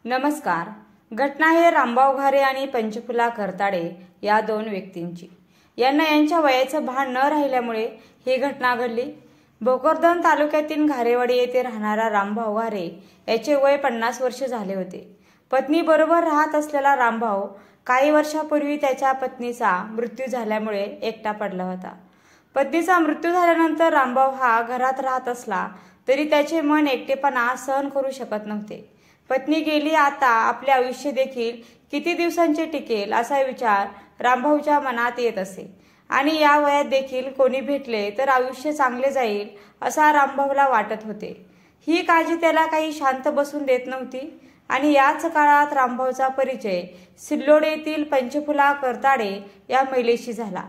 नमस्कार. घटना आहे रामभाऊ घारे आणि पंचफुला करताडे या दोन व्यक्तींची. यांना यांच्या वयाचं भान न राहिल्यामुळे ही घटना घडली. भोकरदन तालुक्यातील घारेवाडी येथे राहणारा रामभाऊ घारे याचे वय 50 वर्ष झाले होते. पत्नी बरोबर राहत असलेला रामभाऊ काही वर्षापूर्वी त्याच्या पत्नीचा मृत्यू झाल्यामुळे एकटा पडला होता. पत्नीचा मृत्यू झाल्यानंतर रामभाऊ हा घरात राहत असला तरी त्याचे मन एकटेपणा सहन करू शकत नव्हते. पत्नी गेली, आता आपले आयुष्य देखील किती दिवसांचे टिकेल असा विचार रामभाऊच्या मनात येत असे आणि या वयात देखील कोणी भेटले तर आयुष्य चांगले जाईल असा रामभाऊला वाटत होते. ही काळजी त्याला काही शांत बसून देत नव्हती आणि याच काळात रामभाऊचा परिचय सिल्लोड येथील पंचफुला करताडे या महिलेशी झाला.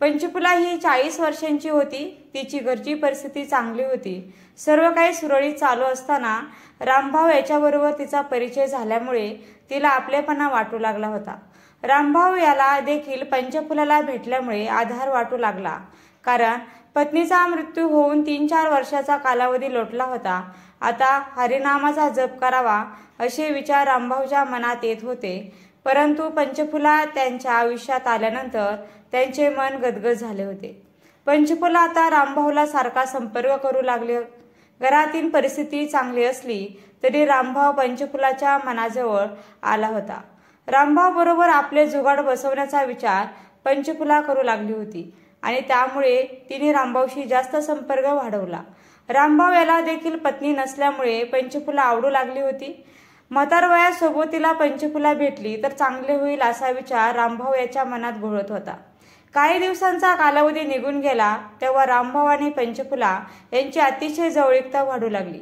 पंचफुला ही 40 वर्षांची होती. तिची घरची परिस्थिती चांगली होती. सर्व काही सुरळीत चालू असताना रामभाऊ याच्याबरोबर तिचा परिचय झाल्यामुळे तिला आपलेपणा वाटू लागला होता. रामभाऊ याला देखील पंचफुलाला भेटल्यामुळे आधार वाटू लागला, कारण पत्नीचा मृत्यू होऊन 3-4 वर्षाचा कालावधी लोटला होता. आता हरिनामाचा जप करावा असे विचार रामभाऊच्या मनात येत होते. परंतु पंचफुला त्यांच्या आयुष्यात आल्यानंतर त्यांचे मन गदगद झाले होते. पंचफुला आता रामभाऊला सारखा संपर्क करू लागले. घरातील परिस्थिती चांगली असली तरी रामभाऊ पंचफुलाच्या मनाजवळ आला होता. रामभाऊ बरोबर आपले जुगाड बसवण्याचा विचार पंचफुला करू लागली होती आणि त्यामुळे तिने रामभाऊशी जास्त संपर्क वाढवला. रामभाऊ याला देखील पत्नी नसल्यामुळे पंचफुला आवडू लागली होती. म्हातार वयात सोबतीला पंचफुला भेटली तर चांगले होईल असा विचार रामभाऊ याच्या मनात घोळत होता. काही दिवसांचा कालावधी निघून गेला तेव्हा रामभाऊ आणि पंचफुला यांची अतिशय जवळीकता वाढू लागली.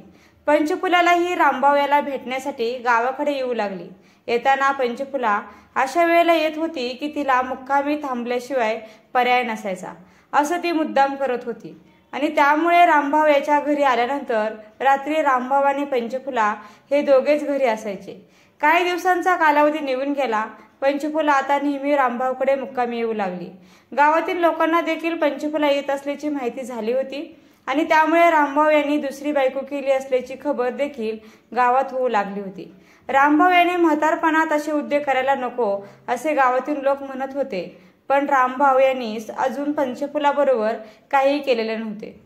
पंचफुलालाही रामभाऊ याला भेटण्यासाठी गावाकडे येऊ लागली. येताना पंचफुला अशा वेळेला येत होती की तिला मुक्कामी थांबल्याशिवाय पर्याय नसायचा, असं ती मुद्दाम करत होती आणि त्यामुळे रामभाऊ याच्या घरी आल्यानंतर रात्री रामभाऊ आणि पंचफुला हे दोघेच घरी असायचे. काही दिवसांचा कालावधी निघून गेला. पंचफुला आता नेहमी रामभाऊकडे मुक्कामी येऊ लागली. गावातील लोकांना देखील पंचफुला येत असल्याची माहिती झाली होती आणि त्यामुळे रामभाऊ यांनी दुसरी बायको केली असल्याची खबर देखील गावात होऊ लागली होती. रामभाऊ यांनी म्हातारपणात असे उद्योग करायला नको असे गावातील लोक म्हणत होते, पण रामभाऊ यांनी अजून पंचफुला बरोबर काही केलेले नव्हते.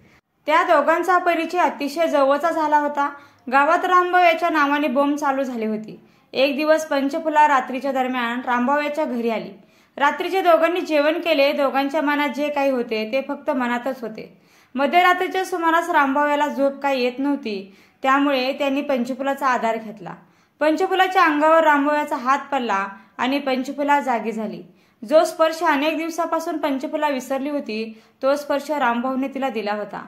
त्या दोघांचा परिचय अतिशय जवळचा झाला होता. गावात रामभाऊ याच्या नावाने बोंब चालू झाली होती. एक दिवस पंचफुला रात्रीच्या दरम्यान रामभाऊ याच्या घरी आली. रात्रीचे दोघांनी जेवण केले. दोघांच्या मनात जे काही होते ते फक्त मनातच होते. मध्यरात्रीच्या सुमारास रामभाऊ याला झोप काही येत नव्हती, त्यामुळे त्यांनी पंचफुलाचा आधार घेतला. पंचफुलाच्या अंगावर रामभाऊ याचा हात पडला आणि पंचफुला जागी झाली. जो स्पर्श अनेक दिवसापासून पंचफुला विसरली होती तो स्पर्श रामभाऊने तिला दिला होता.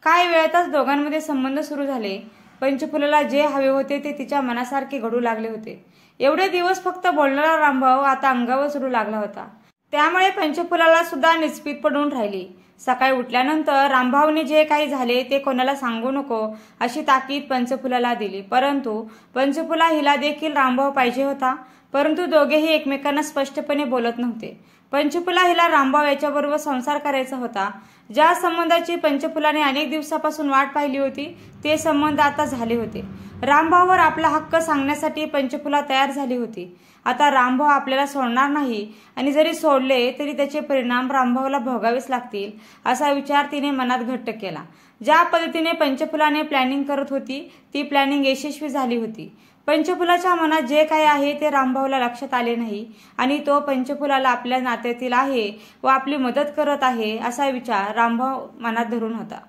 काही वेळातच दोघांमध्ये संबंध सुरू झाले. पंचफुलाला जे हवे होते ते तिच्या मनासारखे घडू लागले होते. एवढे दिवस फक्त बोलणारा रामभाऊ आता अंगावर चढू लागला होता. त्यामुळे पंचफुलाला सुद्धा निस्पित पडून राहिली. सकाळी उठल्यानंतर रामभाऊने जे काही झाले ते कोणाला सांगू नको अशी ताकीद पंचफुलाला दिली. परंतु पंचफुला हिला देखील रामभाऊ पाहिजे होता, परंतु दोघेही एकमेकांना स्पष्टपणे बोलत नव्हते. पंचफुला हिला रामभाऊ याच्याबरोबर संसार करायचा होता. ज्या संबंधाची पंचफुलाने अनेक दिवसापासून वाट पाहिली होती ते संबंध आता झाले होते. रामभाऊवर आपला हक्क सांगण्यासाठी पंचफुला तयार झाली होती. आता रामभाऊ आपल्याला सोडणार नाही आणि जरी सोडले तरी त्याचे परिणाम रामभाऊला भोगावेच लागतील असा विचार तिने मनात घट्ट केला. ज्या पद्धतीने पंचफुलाने प्लॅनिंग करत होती ती प्लॅनिंग यशस्वी झाली होती. पंचफुलाच्या मनात जे काही आहे ते रामभाऊला लक्षात आले नाही आणि तो पंचफुलाला आपल्या नात्यातील आहे व आपली मदत करत आहे असा विचार रामभाऊ मनात धरून होता.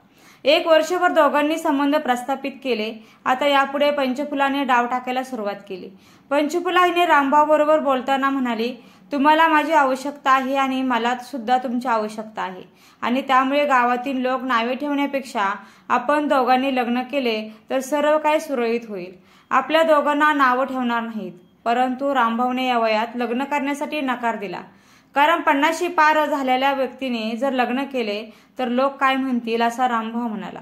1 वर्षभर दोघांनी संबंध प्रस्थापित केले. आता यापुढे पंचफुलाने डाव टाकायला सुरुवात केली. पंचफुला हिने रामभाऊ बरोबर बोलताना म्हणाली, तुम्हाला माझी आवश्यकता आहे आणि मला सुद्धा तुमची आवश्यकता आहे आणि त्यामुळे गावातील लोक नावे ठेवण्यापेक्षा आपण दोघांनी लग्न केले तर सर्व काही सुरळीत होईल. आपल्या दोघांना नावं ठेवणार नाहीत. परंतु रामभाऊने या वयात लग्न करण्यासाठी नकार दिला, कारण 50शी पार झालेल्या व्यक्तीने जर लग्न केले तर लोक काय म्हणतील असा रामभाऊ म्हणाला.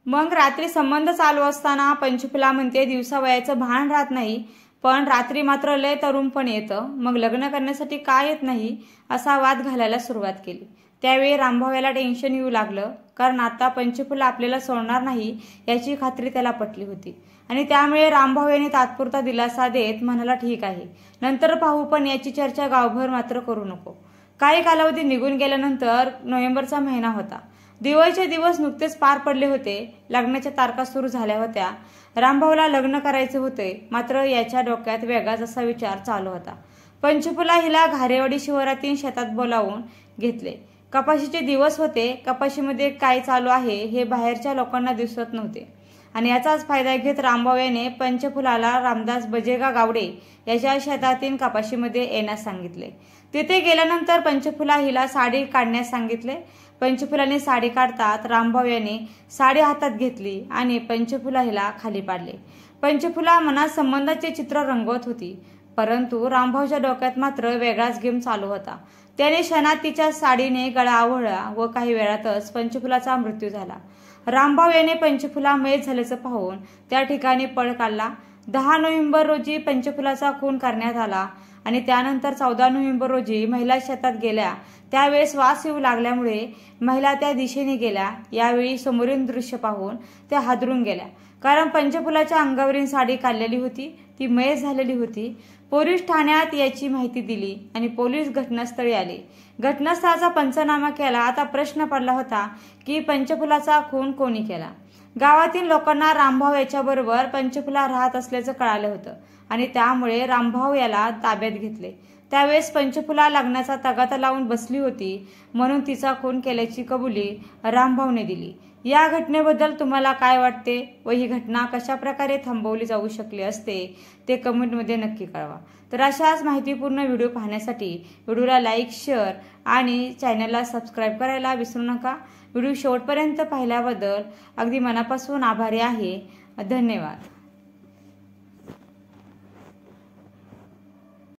मग रात्री संबंध चालू असताना पंचफुला म्हणते दिवसा वयाचं भान राहत नाही, पण रात्री मात्र लय तरुण पण येतं, मग लग्न करण्यासाठी का येत नाही असा वाद घालायला सुरुवात केली. त्यावेळी रामभाऊ याला टेन्शन येऊ लागलं, कारण आता पंचफुला आपल्याला सोडणार नाही याची खात्री त्याला पटली होती आणि त्यामुळे रामभाऊ यांनी तात्पुरता दिलासा देत म्हणाला, ठीक आहे, नंतर पाहू, पण याची चर्चा गावभर मात्र करू नको. काही कालावधी निघून गेल्यानंतर नोव्हेंबरचा महिना होता. दिवाळीचे दिवस नुकतेच पार पडले होते. लग्नाच्या तारखा सुरू झाल्या होत्या. रामभाऊला लग्न करायचे होते, मात्र याच्या डोक्यात वेगळाच असा विचार चालू होता. पंचफुला हिला घारेवाडी शिवारातील शेतात बोलावून घेतले. कपाशीचे दिवस होते. कपाशीमध्ये काय चालू आहे हे बाहेरच्या लोकांना दिसत नव्हते आणि याचाच फायदा घेत रामभाऊ याने पंचफुलाला रामदास बजेगा गावडे याच्या शेतातील कपाशीमध्ये येण्यास सांगितले. तिथे गेल्यानंतर पंचफुला हिला साडी काढण्यास सांगितले. पंचफुलाने साडी काढतात रामभाऊ याने साडी हातात घेतली आणि पंचफुला हिला खाली पाडले. पंचफुला मनात संबंधाचे चित्र रंगवत होती, परंतु रामभाऊच्या डोक्यात मात्र वेगळाच गेम चालू होता. त्याने क्षणात तिच्या साडीने गळा आवळला व काही वेळातच पंचफुलाचा मृत्यू झाला. रामभाऊ याने पंचफुला मयत झाल्याचं पाहून त्या ठिकाणी पळ काढला. 10 नोव्हेंबर रोजी पंचफुलाचा खून करण्यात आला आणि त्यानंतर 14 नोव्हेंबर रोजी महिला शेतात गेल्या. त्यावेळेस वास येऊ लागल्यामुळे महिला त्या दिशेने गेल्या. यावेळी समोरील दृश्य पाहून त्या हादरून गेल्या, कारण पंचफुलाच्या अंगावरील साडी काढलेली होती, ती मयत झालेली होती. पोलीस ठाण्यात याची माहिती दिली आणि पोलीस घटनास्थळी आले. घटनास्थळाचा पंचनामा केला. आता प्रश्न पडला होता की पंचफुलाचा खून कोणी केला. गावातील लोकांना रामभाऊ याच्याबरोबर पंचफुला राहत असल्याचं कळालं होतं आणि त्यामुळे रामभाऊ याला ताब्यात घेतले. त्यावेळेस पंचफुला लग्नाचा तगाता लावून बसली होती, म्हणून तिचा खून केल्याची कबुली रामभाऊने दिली. या घटनेबद्दल तुम्हाला काय वाटते व ही घटना कशा प्रकारे थांबवली जाऊ शकली असते ते कमेंटमध्ये नक्की कळवा. तर अशाच माहितीपूर्ण व्हिडिओ पाहण्यासाठी व्हिडिओला लाईक, शेअर आणि चॅनलला सबस्क्राईब करायला विसरू नका. व्हिडिओ शेवटपर्यंत पाहिल्याबद्दल अगदी मनापासून आभारी आहे. धन्यवाद.